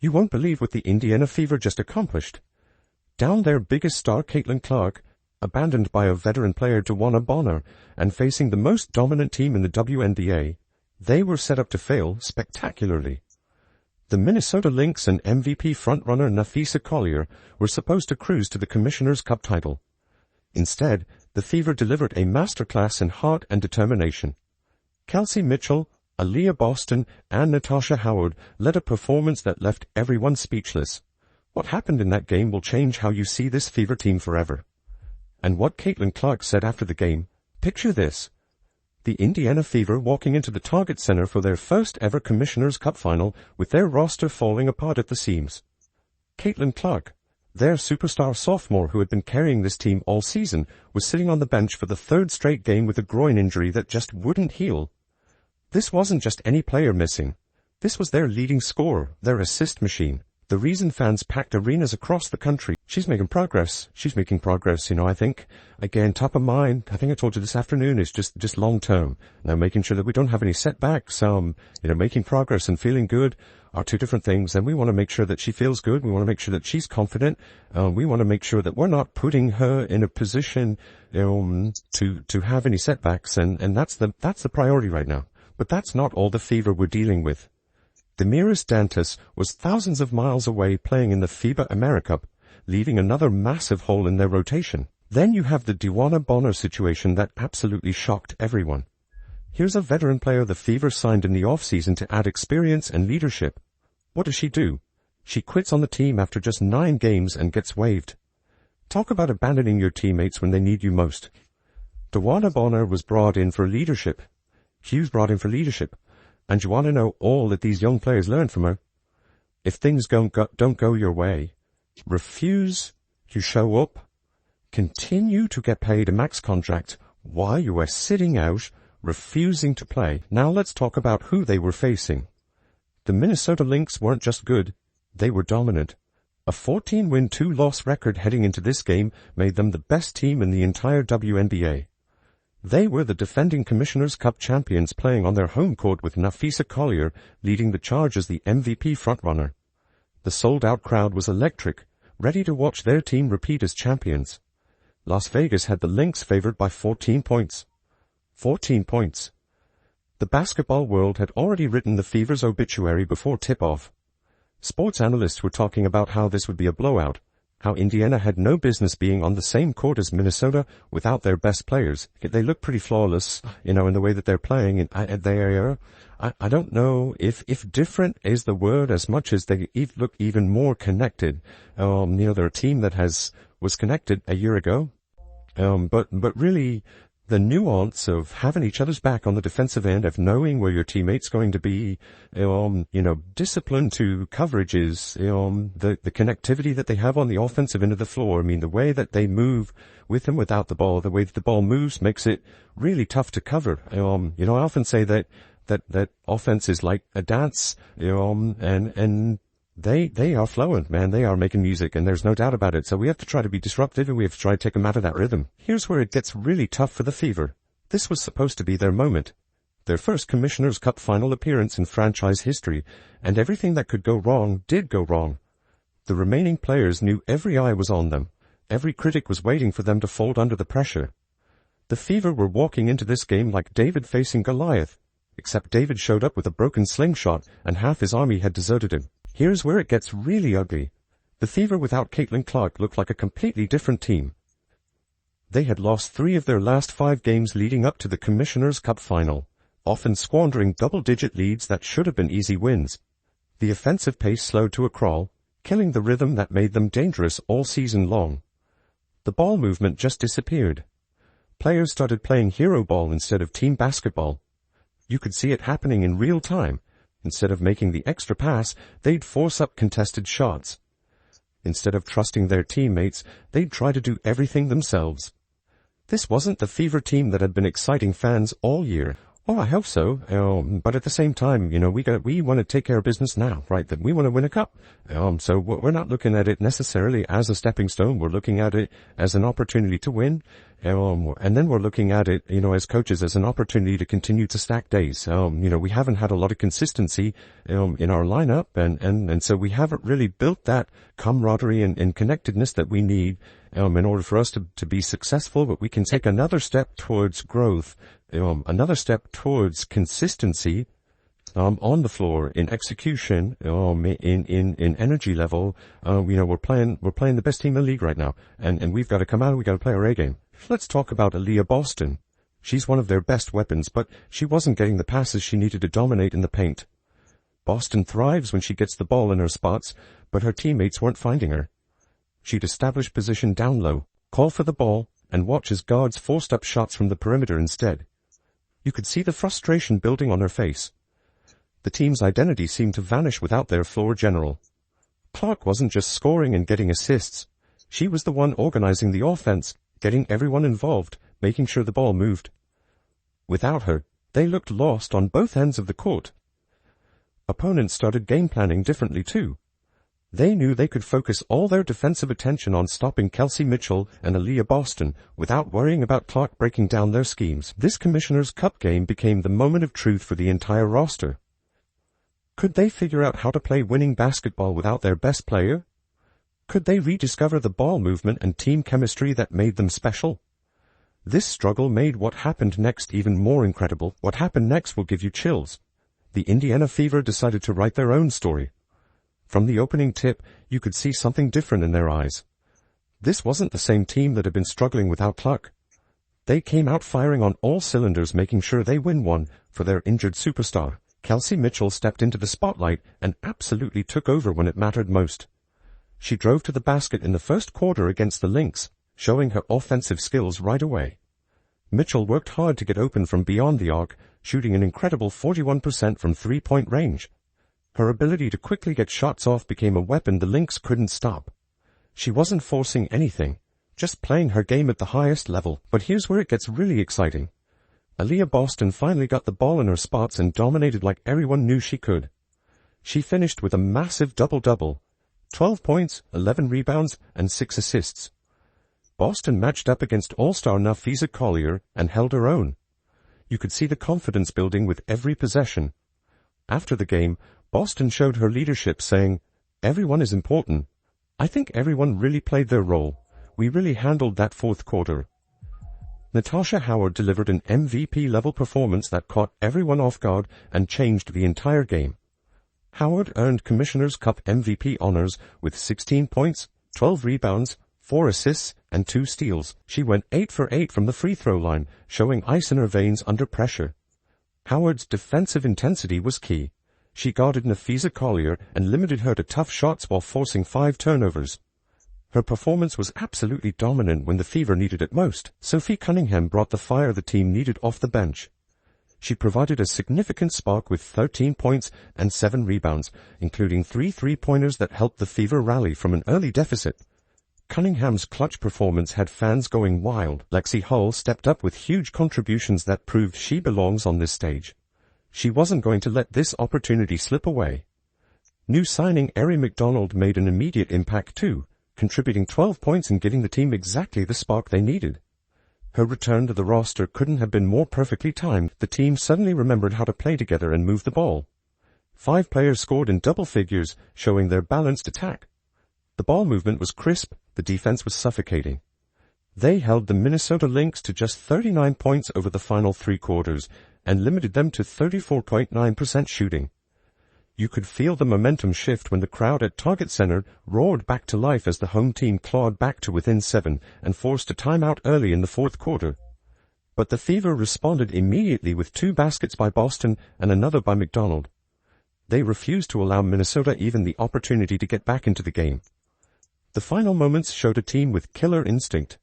You won't believe what the Indiana Fever just accomplished. Down their biggest star, Caitlin Clark, abandoned by a veteran player, wnba, and facing the most dominant team in the wnba, they were set up to fail spectacularly. The Minnesota Lynx and MVP frontrunner Nafisa Collier were supposed to cruise to the Commissioner's Cup title. Instead, the Fever delivered a masterclass in heart and determination. Kelsey Mitchell, Aaliyah Boston, and Natasha Howard led a performance that left everyone speechless. What happened in that game will change how you see this Fever team forever. And what Caitlin Clark said after the game, picture this. The Indiana Fever walking into the Target Center for their first ever Commissioner's Cup final with their roster falling apart at the seams. Caitlin Clark, their superstar sophomore who had been carrying this team all season, was sitting on the bench for the third straight game with a groin injury that just wouldn't heal. This wasn't just any player missing. This was their leading scorer, their assist machine. The reason fans packed arenas across the country. She's making progress. She's making progress, I think. Again, top of mind, I think I told you this afternoon, is just long term. Now making sure that we don't have any setbacks, making progress and feeling good are two different things. And we want to make sure that she feels good. We want to make sure that she's confident. We want to make sure that we're not putting her in a position, to have any setbacks. And that's the priority right now. But that's not all the Fever we're dealing with. Demiris Dantas was thousands of miles away playing in the FIBA AmeriCup, leaving another massive hole in their rotation. Then you have the wnba situation that absolutely shocked everyone. Here's a veteran player the Fever signed in the off-season to add experience and leadership. What does she do? She quits on the team after just 9 games and gets waived. Talk about abandoning your teammates when they need you most. wnba was brought in for leadership. She was brought in for leadership. And you want to know all that these young players learned from her? If things don't go your way, refuse to show up, continue to get paid a max contract while you are sitting out, refusing to play. Now let's talk about who they were facing. The Minnesota Lynx weren't just good, they were dominant. A 14-win, 2-loss record heading into this game made them the best team in the entire WNBA. They were the defending Commissioner's Cup champions playing on their home court with Nafisa Collier leading the charge as the MVP frontrunner. The sold-out crowd was electric, ready to watch their team repeat as champions. Las Vegas had the Lynx favored by 14 points. 14 points. The basketball world had already written the Fever's obituary before tip-off. Sports analysts were talking about how this would be a blowout, how Indiana had no business being on the same court as Minnesota without their best players. They look pretty flawless, in the way that they're playing. I don't know if different is the word as much as they look even more connected. They're a team that was connected a year ago. But really, the nuance of having each other's back on the defensive end, of knowing where your teammate's going to be, discipline to coverages, the connectivity that they have on the offensive end of the floor. The way that they move with and without the ball, the way that the ball moves makes it really tough to cover. I often say that offense is like a dance, and they are flowing, man. They are making music, and there's no doubt about it. So we have to try to be disruptive, and we have to try to take them out of that rhythm. Here's where it gets really tough for the Fever. This was supposed to be their moment. Their first Commissioner's Cup final appearance in franchise history, and everything that could go wrong did go wrong. The remaining players knew every eye was on them. Every critic was waiting for them to fold under the pressure. The Fever were walking into this game like David facing Goliath, except David showed up with a broken slingshot, and half his army had deserted him. Here's where it gets really ugly. The Fever without Caitlin Clark looked like a completely different team. They had lost 3 of their last 5 games leading up to the Commissioner's Cup final, often squandering double-digit leads that should have been easy wins. The offensive pace slowed to a crawl, killing the rhythm that made them dangerous all season long. The ball movement just disappeared. Players started playing hero ball instead of team basketball. You could see it happening in real time. Instead of making the extra pass, they'd force up contested shots. Instead of trusting their teammates, they'd try to do everything themselves. This wasn't the Fever team that had been exciting fans all year. Oh, I hope so. But at the same time, we want to take care of business now, right? That we want to win a cup. So we're not looking at it necessarily as a stepping stone. We're looking at it as an opportunity to win. And then we're looking at it, as coaches, as an opportunity to continue to stack days. We haven't had a lot of consistency, in our lineup, and so we haven't really built that camaraderie and connectedness that we need, in order for us to be successful. But we can take another step towards growth, another step towards consistency, on the floor, in execution, in energy level. We're playing the best team in the league right now, and we've got to come out, we've got to play our A game. Let's talk about Aaliyah Boston. She's one of their best weapons, but she wasn't getting the passes she needed to dominate in the paint. Boston thrives when she gets the ball in her spots, but her teammates weren't finding her. She'd establish position down low, call for the ball, and watch as guards forced up shots from the perimeter instead. You could see the frustration building on her face. The team's identity seemed to vanish without their floor general. Clark wasn't just scoring and getting assists. She was the one organizing the offense, getting everyone involved, making sure the ball moved. Without her, they looked lost on both ends of the court. Opponents started game planning differently too. They knew they could focus all their defensive attention on stopping Kelsey Mitchell and Aaliyah Boston without worrying about Clark breaking down their schemes. This Commissioner's Cup game became the moment of truth for the entire roster. Could they figure out how to play winning basketball without their best player? Could they rediscover the ball movement and team chemistry that made them special? This struggle made what happened next even more incredible. What happened next will give you chills. The Indiana Fever decided to write their own story. From the opening tip, you could see something different in their eyes. This wasn't the same team that had been struggling without Clark. They came out firing on all cylinders, making sure they win one for their injured superstar. Kelsey Mitchell stepped into the spotlight and absolutely took over when it mattered most. She drove to the basket in the first quarter against the Lynx, showing her offensive skills right away. Mitchell worked hard to get open from beyond the arc, shooting an incredible 41% from three-point range. Her ability to quickly get shots off became a weapon the Lynx couldn't stop. She wasn't forcing anything, just playing her game at the highest level. But here's where it gets really exciting. Aaliyah Boston finally got the ball in her spots and dominated like everyone knew she could. She finished with a massive double-double, 12 points, 11 rebounds, and 6 assists. Boston matched up against all-star Nafisa Collier and held her own. You could see the confidence building with every possession. After the game, Boston showed her leadership, saying, "Everyone is important. I think everyone really played their role. We really handled that fourth quarter." Natasha Howard delivered an MVP-level performance that caught everyone off guard and changed the entire game. Howard earned Commissioner's Cup MVP honors with 16 points, 12 rebounds, 4 assists, and 2 steals. She went 8 for 8 from the free throw line, showing ice in her veins under pressure. Howard's defensive intensity was key. She guarded Nafisa Collier and limited her to tough shots while forcing 5 turnovers. Her performance was absolutely dominant when the Fever needed it most. Sophie Cunningham brought the fire the team needed off the bench. She provided a significant spark with 13 points and 7 rebounds, including 3 three-pointers that helped the Fever rally from an early deficit. Cunningham's clutch performance had fans going wild. Lexi Hull stepped up with huge contributions that proved she belongs on this stage. She wasn't going to let this opportunity slip away. New signing Erin McDonald made an immediate impact too, contributing 12 points and giving the team exactly the spark they needed. Her return to the roster couldn't have been more perfectly timed. The team suddenly remembered how to play together and move the ball. 5 players scored in double figures, showing their balanced attack. The ball movement was crisp, the defense was suffocating. They held the Minnesota Lynx to just 39 points over the final 3 quarters and limited them to 34.9% shooting. You could feel the momentum shift when the crowd at Target Center roared back to life as the home team clawed back to within 7 and forced a timeout early in the fourth quarter. But the Fever responded immediately with 2 baskets by Boston and another by McDonald. They refused to allow Minnesota even the opportunity to get back into the game. The final moments showed a team with killer instinct.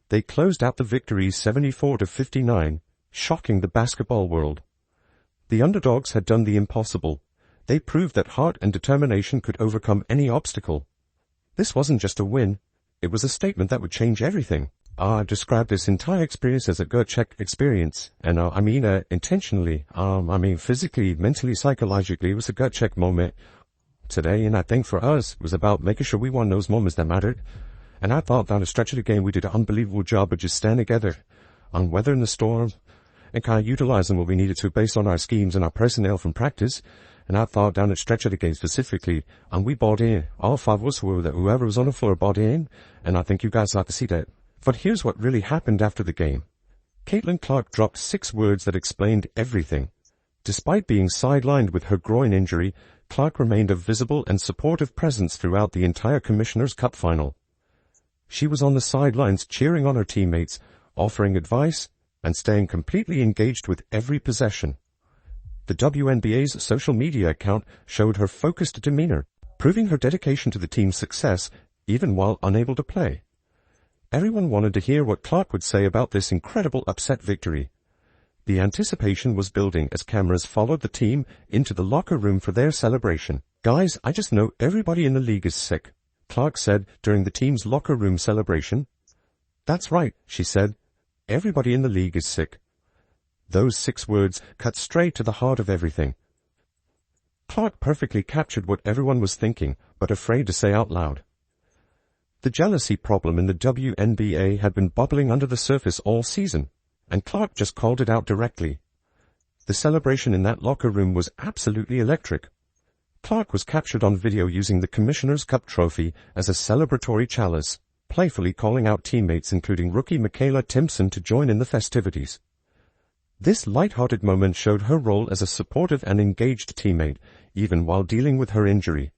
They closed out the victory 74-59, shocking the basketball world. The underdogs had done the impossible. They proved that heart and determination could overcome any obstacle. This wasn't just a win, it was a statement that would change everything. I described this entire experience as a gut check experience, and intentionally, physically, mentally, psychologically, it was a gut check moment today, and I think for us, it was about making sure we won those moments that mattered. And I thought down a stretch of the game we did an unbelievable job of just staying together on weathering the storm and kind of utilizing what we needed to based on our schemes and our personnel from practice. And I thought down a stretch of the game specifically, and we bought in. All five of us, whoever was on the floor, bought in, and I think you guys like to see that. But here's what really happened after the game. Caitlin Clark dropped 6 words that explained everything. Despite being sidelined with her groin injury, Clark remained a visible and supportive presence throughout the entire Commissioner's Cup final. She was on the sidelines cheering on her teammates, offering advice, and staying completely engaged with every possession. The WNBA's social media account showed her focused demeanor, proving her dedication to the team's success even while unable to play. Everyone wanted to hear what Clark would say about this incredible upset victory. The anticipation was building as cameras followed the team into the locker room for their celebration. "Guys, I just know everybody in the league is sick," Clark said during the team's locker room celebration. "That's right," she said. "Everybody in the league is sick." Those 6 words cut straight to the heart of everything. Clark perfectly captured what everyone was thinking, but afraid to say out loud. The jealousy problem in the WNBA had been bubbling under the surface all season, and Clark just called it out directly. The celebration in that locker room was absolutely electric. Clark was captured on video using the Commissioner's Cup trophy as a celebratory chalice, playfully calling out teammates including rookie Michaela Timpson to join in the festivities. This light-hearted moment showed her role as a supportive and engaged teammate, even while dealing with her injury.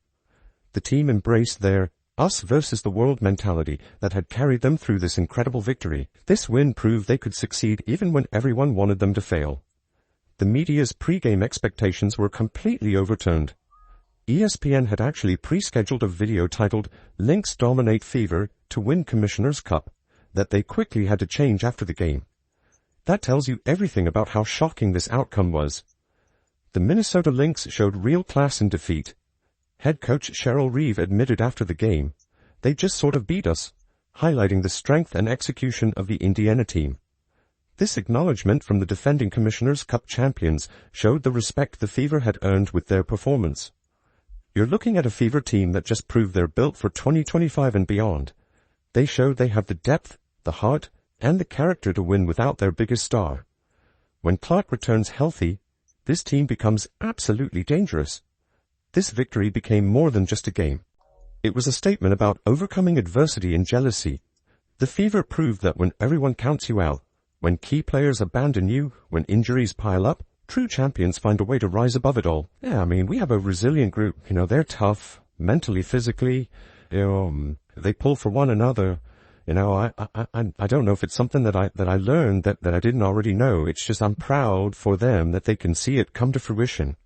The team embraced their us versus the world mentality that had carried them through this incredible victory. This win proved they could succeed even when everyone wanted them to fail. The media's pre-game expectations were completely overturned. ESPN had actually pre-scheduled a video titled "Lynx Dominate Fever" to win Commissioner's Cup that they quickly had to change after the game. That tells you everything about how shocking this outcome was. The Minnesota Lynx showed real class in defeat. Head coach Cheryl Reeve admitted after the game, "They just sort of beat us," highlighting the strength and execution of the Indiana team. This acknowledgement from the defending Commissioner's Cup champions showed the respect the Fever had earned with their performance. You're looking at a Fever team that just proved they're built for 2025 and beyond. They showed they have the depth, the heart, and the character to win without their biggest star. When Clark returns healthy, this team becomes absolutely dangerous. This victory became more than just a game. It was a statement about overcoming adversity and jealousy. The Fever proved that when everyone counts you out, when key players abandon you, when injuries pile up, true champions find a way to rise above it all. Yeah, we have a resilient group. They're tough, mentally, physically. They pull for one another. I don't know if it's something that I learned that I didn't already know. It's just I'm proud for them that they can see it come to fruition.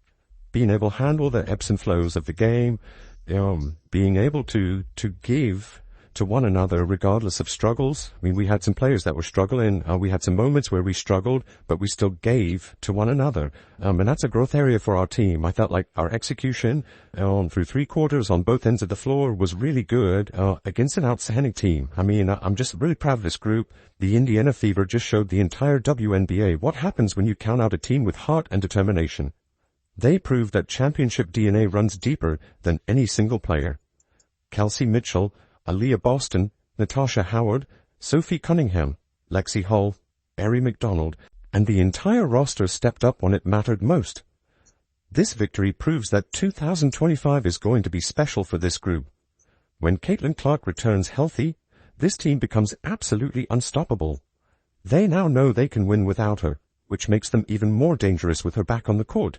Being able to handle the ebbs and flows of the game, being able to give to one another regardless of struggles. We had some players that were struggling. We had some moments where we struggled, but we still gave to one another. And that's a growth area for our team. I felt like our execution through 3 quarters on both ends of the floor was really good against an outstanding team. I'm just really proud of this group. The Indiana Fever just showed the entire WNBA what happens when you count out a team with heart and determination. They proved that championship DNA runs deeper than any single player. Kelsey Mitchell, Aaliyah Boston, Natasha Howard, Sophie Cunningham, Lexi Hull, Ari McDonald, and the entire roster stepped up when it mattered most. This victory proves that 2025 is going to be special for this group. When Caitlin Clark returns healthy, this team becomes absolutely unstoppable. They now know they can win without her, which makes them even more dangerous with her back on the court.